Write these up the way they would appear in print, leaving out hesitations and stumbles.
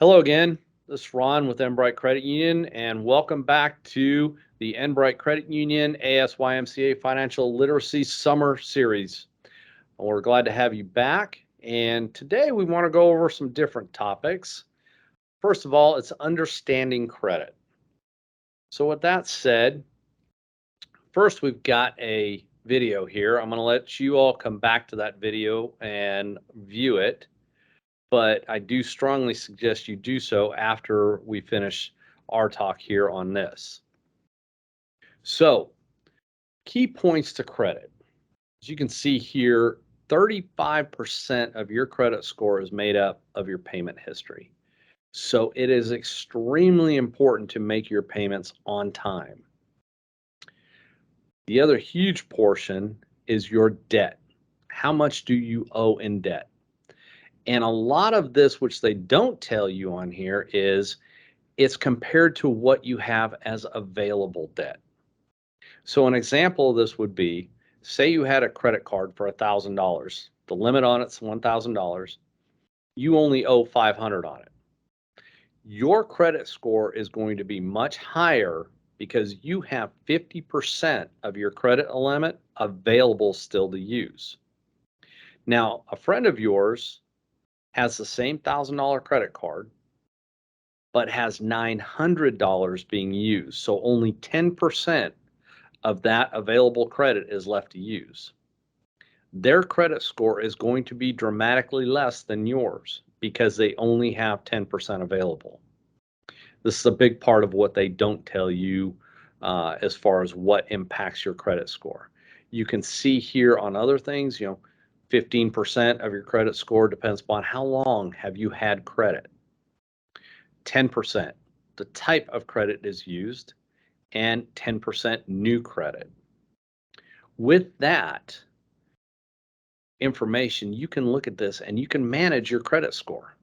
Hello again. This is Ron with Enbright Credit Union, and welcome back to the Enbright Credit Union YMCA Financial Literacy Summer Series. We're glad to have you back, and today we want to go over some different topics. First of all, it's understanding credit. So with that said, first we've got a video here. I'm going to let you all come back to that video and view it. But I do strongly suggest you do so after we finish our talk here on this. So, key points to credit. As you can see here, 35% of your credit score is made up of your payment history. So it is extremely important to make your payments on time. The other huge portion is your debt. How much do you owe in debt? And a lot of this, which they don't tell you on here, is it's compared to what you have as available debt. So an example of this would be, say you had a credit card for $1,000. The limit on it's $1,000. You only owe $500 on it. Your credit score is going to be much higher because you have 50% of your credit limit available still to use. Now, a friend of yours has the same $1,000 credit card, but has $900 being used. So only 10% of that available credit is left to use. Their credit score is going to be dramatically less than yours because they only have 10% available. This is a big part of what they don't tell you as far as what impacts your credit score. You can see here on other things, 15% of your credit score depends upon how long have you had credit. 10%, the type of credit is used, and 10% new credit. With that information, you can look at this and you can manage your credit score.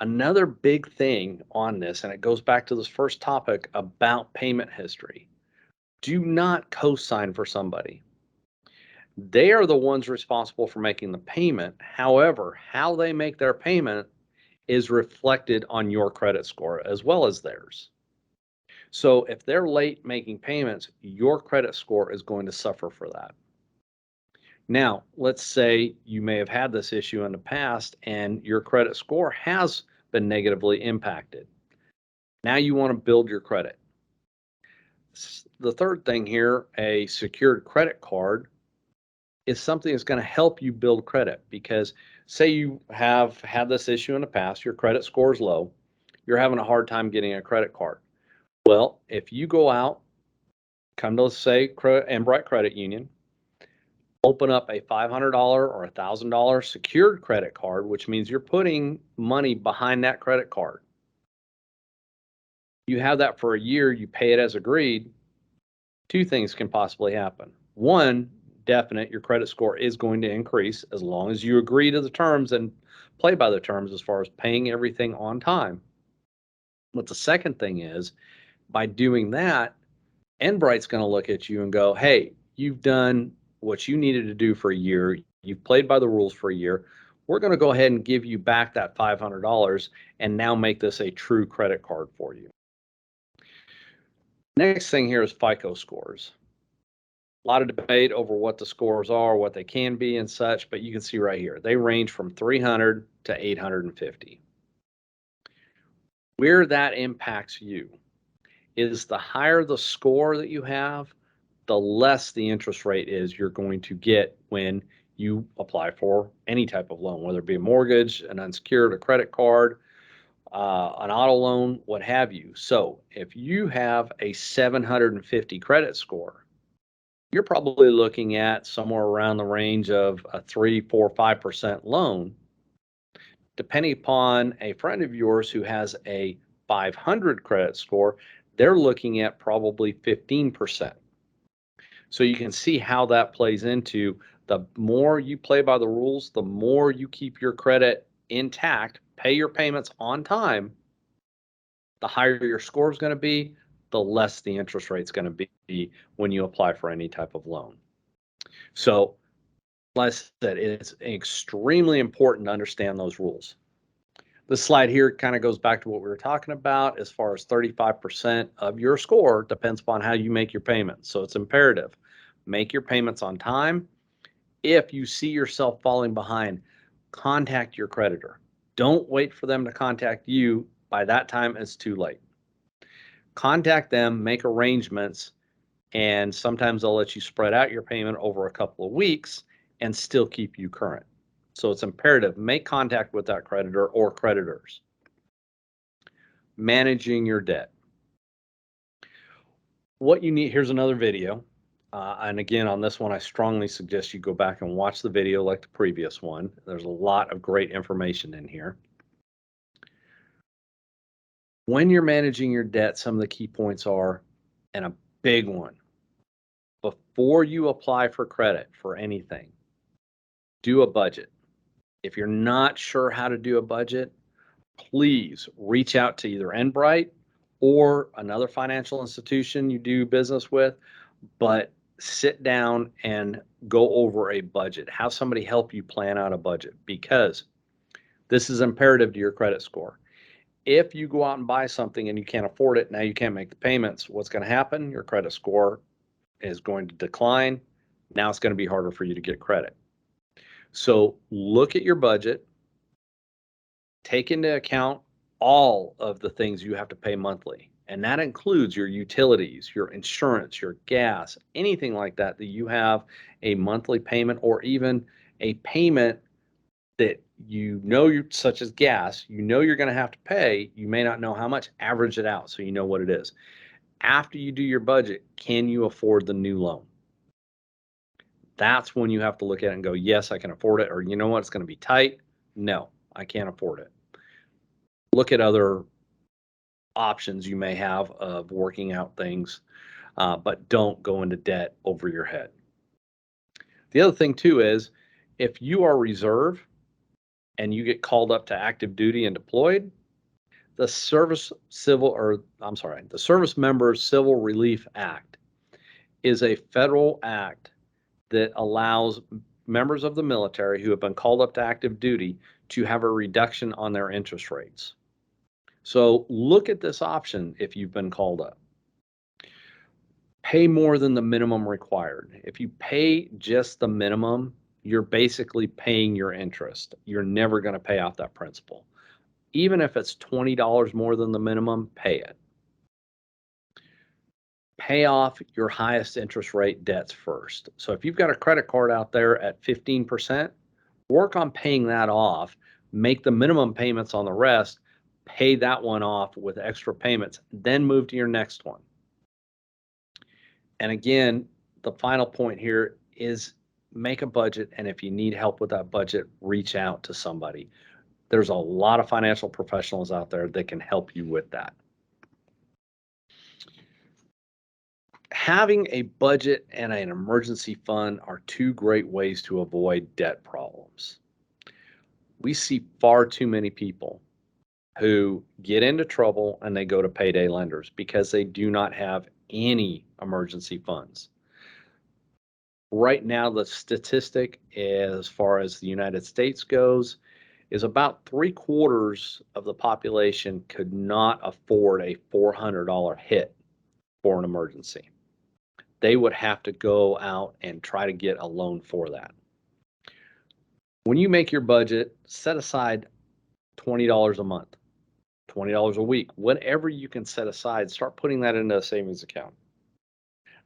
Another big thing on this, and it goes back to this first topic about payment history, do not co-sign for somebody. They are the ones responsible for making the payment. However, how they make their payment is reflected on your credit score as well as theirs. So if they're late making payments, your credit score is going to suffer for that. Now, let's say you may have had this issue in the past and your credit score has been negatively impacted. Now you want to build your credit. The third thing here, a secured credit card, is something that's going to help you build credit, because say you have had this issue in the past, your credit score is low, you're having a hard time getting a credit card. Well, if you go out, come to, say, Enbright Credit Union, open up a $500 or $1,000 secured credit card, which means you're putting money behind that credit card. You have that for a year, you pay it as agreed, two things can possibly happen. One, definite, your credit score is going to increase as long as you agree to the terms and play by the terms as far as paying everything on time. But the second thing is, by doing that, Enbright's going to look at you and go, hey, you've done what you needed to do for a year. You've played by the rules for a year. We're going to go ahead and give you back that $500 and now make this a true credit card for you. Next thing here is FICO scores. A lot of debate over what the scores are, what they can be and such, but you can see right here, they range from 300 to 850. Where that impacts you is the higher the score that you have, the less the interest rate is you're going to get when you apply for any type of loan, whether it be a mortgage, an unsecured, a credit card, an auto loan, what have you. So if you have a 750 credit score, you're probably looking at somewhere around the range of a 3, 4, 5% loan. Depending upon a friend of yours who has a 500 credit score, they're looking at probably 15%. So you can see how that plays into, the more you play by the rules, the more you keep your credit intact, pay your payments on time, the higher your score is going to be, the less the interest rate is going to be when you apply for any type of loan. So, like I said, it's extremely important to understand those rules. The slide here kind of goes back to what we were talking about as far as 35% of your score depends upon how you make your payments. So it's imperative. Make your payments on time. If you see yourself falling behind, contact your creditor. Don't wait for them to contact you. By that time, it's too late. Contact them, make arrangements, and sometimes they'll let you spread out your payment over a couple of weeks and still keep you current. So it's imperative, make contact with that creditor or creditors. Managing your debt. What you need, here's another video. And again, on this one, I strongly suggest you go back and watch the video like the previous one. There's a lot of great information in here. When you're managing your debt, some of the key points are, and a big one, before you apply for credit for anything, do a budget. If you're not sure how to do a budget, please reach out to either Enbright or another financial institution you do business with, but sit down and go over a budget. Have somebody help you plan out a budget, because this is imperative to your credit score. If you go out and buy something and you can't afford it, now you can't make the payments, what's going to happen? Your credit score is going to decline. Now it's going to be harder for you to get credit. So look at your budget, take into account all of the things you have to pay monthly. And that includes your utilities, your insurance, your gas, anything like that that you have a monthly payment, or even a payment that such as gas, you're going to have to pay. You may not know how much, average it out so you know what it is. After you do your budget, can you afford the new loan? That's when you have to look at it and go, yes, I can afford it, or you know what, it's going to be tight. No, I can't afford it. Look at other options you may have of working out things, but don't go into debt over your head. The other thing too is, if you are reserve and you get called up to active duty and deployed, the Service Members Civil Relief Act is a federal act that allows members of the military who have been called up to active duty to have a reduction on their interest rates. So look at this option if you've been called up. Pay more than the minimum required. If you pay just the minimum, you're basically paying your interest. You're never going to pay off that principal. Even if it's $20 more than the minimum, pay it. Pay off your highest interest rate debts first. So if you've got a credit card out there at 15%, work on paying that off, make the minimum payments on the rest, pay that one off with extra payments, then move to your next one. And again, the final point here is make a budget, and if you need help with that budget, reach out to somebody. There's a lot of financial professionals out there that can help you with that. Having a budget and an emergency fund are two great ways to avoid debt problems. We see far too many people who get into trouble and they go to payday lenders because they do not have any emergency funds. Right now, the statistic as far as the United States goes is about 3/4 of the population could not afford a $400 hit for an emergency. They would have to go out and try to get a loan for that. When you make your budget, set aside $20 a month, $20 a week, whatever you can set aside, start putting that into a savings account.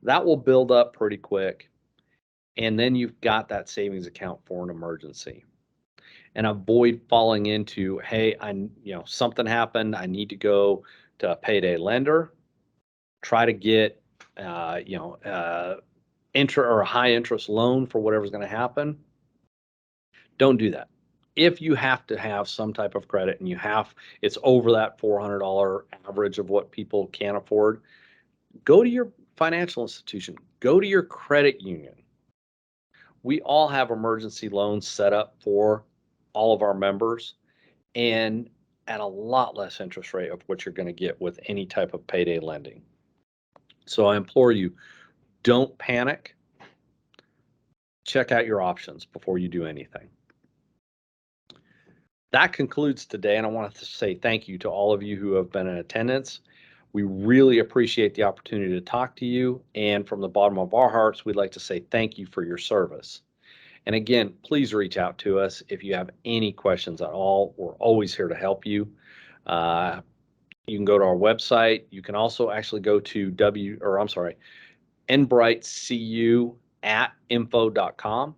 That will build up pretty quick. And then you've got that savings account for an emergency. And avoid falling into, hey, something happened, I need to go to a payday lender, try to get or a high interest loan for whatever's going to happen. Don't do that. If you have to have some type of credit and it's over that $400 average of what people can afford, go to your financial institution, go to your credit union. We all have emergency loans set up for all of our members, and at a lot less interest rate of what you're going to get with any type of payday lending. So I implore you, don't panic. Check out your options before you do anything. that concludes today, and I want to say thank you to all of you who have been in attendance. We really appreciate the opportunity to talk to you, and from the bottom of our hearts, we'd like to say thank you for your service. And again, please reach out to us if you have any questions at all. We're always here to help you. Uh, you can go to our website. You can also actually go to enbrightcu@info.com.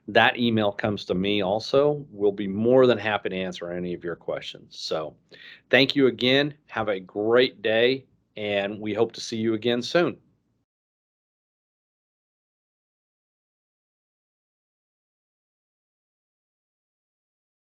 That email comes to me also. We'll be more than happy to answer any of your questions. So thank you again. Have a great day, and we hope to see you again soon.